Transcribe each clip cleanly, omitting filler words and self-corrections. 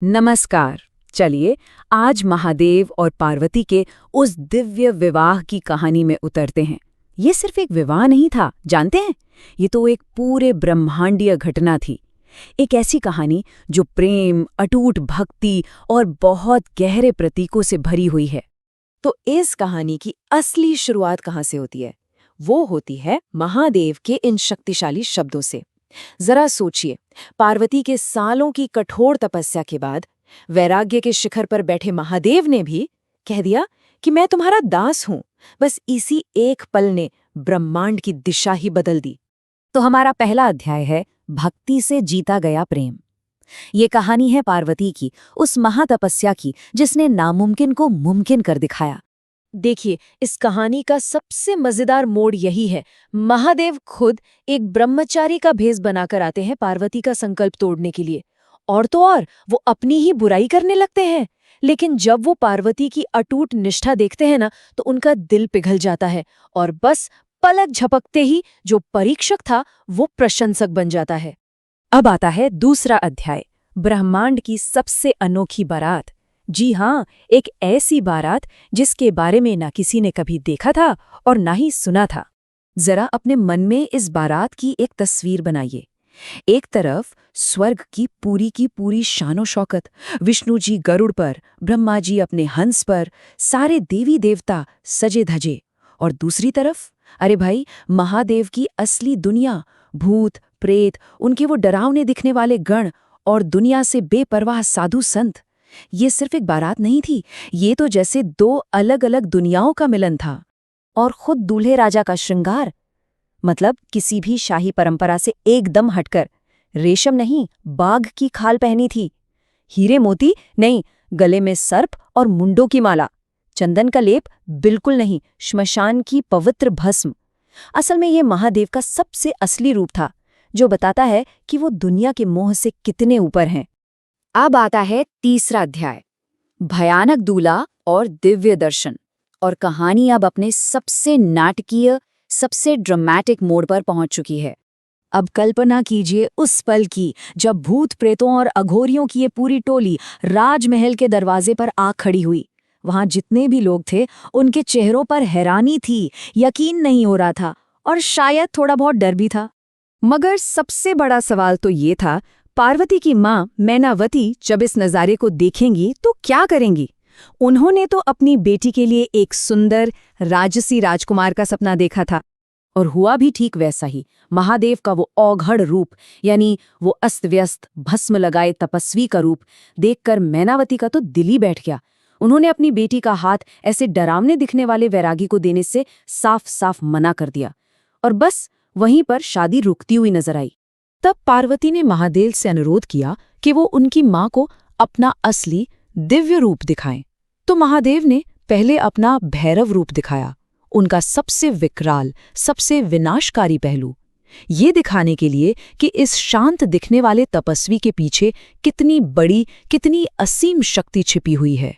नमस्कार। चलिए आज महादेव और पार्वती के उस दिव्य विवाह की कहानी में उतरते हैं। ये सिर्फ एक विवाह नहीं था, जानते हैं? ये तो एक पूरे ब्रह्मांडीय घटना थी। एक ऐसी कहानी जो प्रेम, अटूट भक्ति और बहुत गहरे प्रतीकों से भरी हुई है। तो इस कहानी की असली शुरुआत कहाँ से होती है? वो होती है महादेव के इन शक्तिशाली शब्दों से। जरा सोचिए, पार्वती के सालों की कठोर तपस्या के बाद वैराग्य के शिखर पर बैठे महादेव ने भी कह दिया कि मैं तुम्हारा दास हूं। बस इसी एक पल ने ब्रह्मांड की दिशा ही बदल दी। तो हमारा पहला अध्याय है भक्ति से जीता गया प्रेम। ये कहानी है पार्वती की, उस महातपस्या की जिसने नामुमकिन को मुमकिन कर दिखाया। देखिए, इस कहानी का सबसे मजेदार मोड़ यही है। महादेव खुद एक ब्रह्मचारी का भेष बनाकर आते हैं पार्वती का संकल्प तोड़ने के लिए। और तो और वो अपनी ही बुराई करने लगते हैं। लेकिन जब वो पार्वती की अटूट निष्ठा देखते हैं ना, तो उनका दिल पिघल जाता है और बस पलक झपकते ही जो परीक्षक था वो प्रशंसक बन जाता है। अब आता है दूसरा अध्याय, ब्रह्मांड की सबसे अनोखी बारात। जी हाँ, एक ऐसी बारात जिसके बारे में ना किसी ने कभी देखा था और ना ही सुना था। जरा अपने मन में इस बारात की एक तस्वीर बनाइए। एक तरफ स्वर्ग की पूरी शानो शौकत, विष्णु जी गरुड़ पर, ब्रह्मा जी अपने हंस पर, सारे देवी देवता सजे धजे। और दूसरी तरफ, अरे भाई, महादेव की असली दुनिया, भूत प्रेत, उनके वो डरावने दिखने वाले गण और दुनिया से बेपरवाह साधु संत। ये सिर्फ एक बारात नहीं थी, ये तो जैसे दो अलग अलग दुनियाओं का मिलन था। और खुद दूल्हे राजा का श्रृंगार, मतलब किसी भी शाही परंपरा से एकदम हटकर। रेशम नहीं, बाघ की खाल पहनी थी। हीरे मोती नहीं, गले में सर्प और मुंडों की माला। चंदन का लेप बिल्कुल नहीं, श्मशान की पवित्र भस्म। असल में ये महादेव का सबसे असली रूप था, जो बताता है कि वो दुनिया के मोह से कितने ऊपर हैं। अब आता है तीसरा अध्याय, भयानक दूल्हा और दिव्य दर्शन। और कहानी अब अपने सबसे नाटकीय, सबसे ड्रामेटिक मोड़ पर पहुंच चुकी है। अब कल्पना कीजिए उस पल की जब भूत प्रेतों और अघोरियों की ये पूरी टोली राजमहल के दरवाजे पर आ खड़ी हुई। वहां जितने भी लोग थे उनके चेहरों पर हैरानी थी, यकीन नहीं हो रहा था और शायद थोड़ा बहुत डर भी था। मगर सबसे बड़ा सवाल तो ये था, पार्वती की माँ मैनावती जब इस नज़ारे को देखेंगी तो क्या करेंगी? उन्होंने तो अपनी बेटी के लिए एक सुंदर राजसी राजकुमार का सपना देखा था, और हुआ भी ठीक वैसा ही। महादेव का वो औघड़ रूप, यानी वो अस्त व्यस्त भस्म लगाए तपस्वी का रूप देखकर मैनावती का तो दिल ही बैठ गया। उन्होंने अपनी बेटी का हाथ ऐसे डरावने दिखने वाले वैरागी को देने से साफ साफ मना कर दिया, और बस वहीं पर शादी रुकती हुई नजर आई। तब पार्वती ने महादेव से अनुरोध किया कि वो उनकी माँ को अपना असली दिव्य रूप दिखाएं। तो महादेव ने पहले अपना भैरव रूप दिखाया, उनका सबसे विकराल, सबसे विनाशकारी पहलू, ये दिखाने के लिए कि इस शांत दिखने वाले तपस्वी के पीछे कितनी बड़ी, कितनी असीम शक्ति छिपी हुई है।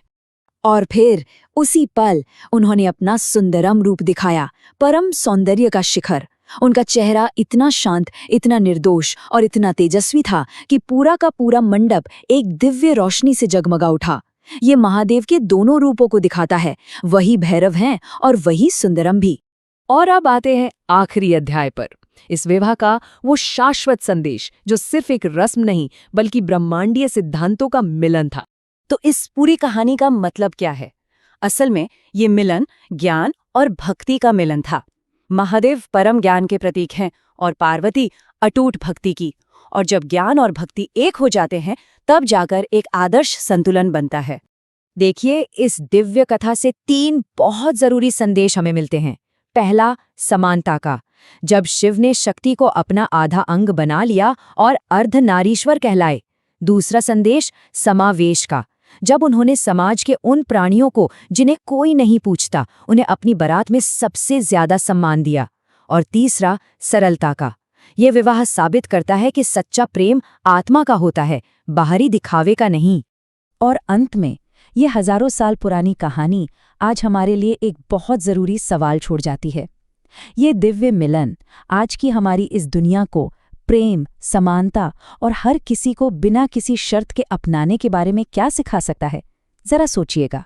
और फिर उसी पल उन्होंने अपना सुंदरम रूप दिखाया, परम सौंदर्य का शिखर। उनका चेहरा इतना शांत, इतना निर्दोष और इतना तेजस्वी था कि पूरा का पूरा मंडप एक दिव्य रोशनी से जगमगा उठा। ये महादेव के दोनों रूपों को दिखाता है, वही भैरव हैं और वही सुंदरम भी। और अब आते हैं आखिरी अध्याय पर, इस विवाह का वो शाश्वत संदेश जो सिर्फ एक रस्म नहीं बल्कि ब्रह्मांडीय सिद्धांतों का मिलन था। तो इस पूरी कहानी का मतलब क्या है? असल में ये मिलन ज्ञान और भक्ति का मिलन था। महादेव परम ज्ञान के प्रतीक हैं और पार्वती अटूट भक्ति की। और जब ज्ञान और भक्ति एक हो जाते हैं तब जाकर एक आदर्श संतुलन बनता है। देखिए, इस दिव्य कथा से 3 बहुत जरूरी संदेश हमें मिलते हैं। पहला, समानता का, जब शिव ने शक्ति को अपना आधा अंग बना लिया और अर्धनारीश्वर कहलाए। दूसरा संदेश, समावेश का, जब उन्होंने समाज के उन प्राणियों को जिन्हें कोई नहीं पूछता, उन्हें अपनी बारात में सबसे ज्यादा सम्मान दिया। और तीसरा, सरलता का, ये विवाह साबित करता है कि सच्चा प्रेम आत्मा का होता है, बाहरी दिखावे का नहीं। और अंत में ये हजारों साल पुरानी कहानी आज हमारे लिए एक बहुत जरूरी सवाल छोड़ जाती है। ये दिव्य मिलन आज की हमारी इस दुनिया को प्रेम, समानता और हर किसी को बिना किसी शर्त के अपनाने के बारे में क्या सिखा सकता है? जरा सोचिएगा।